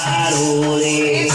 मारो रे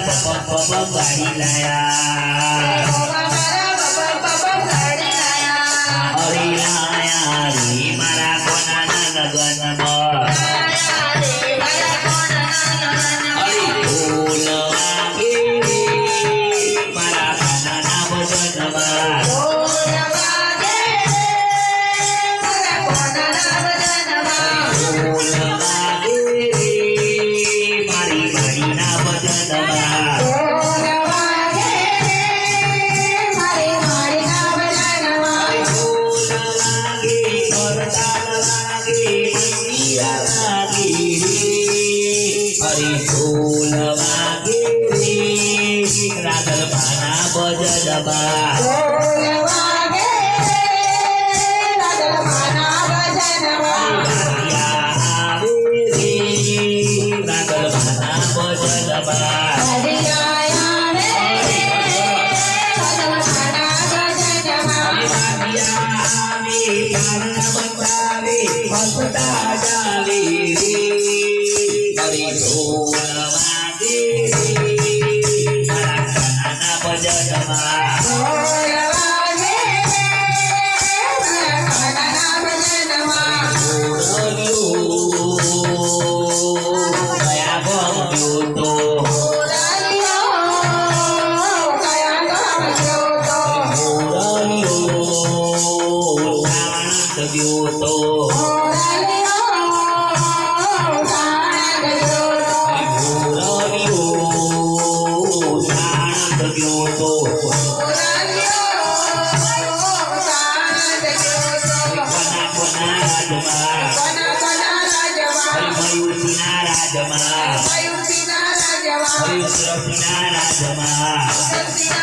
गाड़ी लाया अरे लाया रे मारा कोना लगन अरे ढोल वागे मारा कोना बजन ढोल वागे मारी गाड़ी ना बजन ढोल वागे रे रागल भाना बजबा आवे रे रागल भाना बजबा राजमा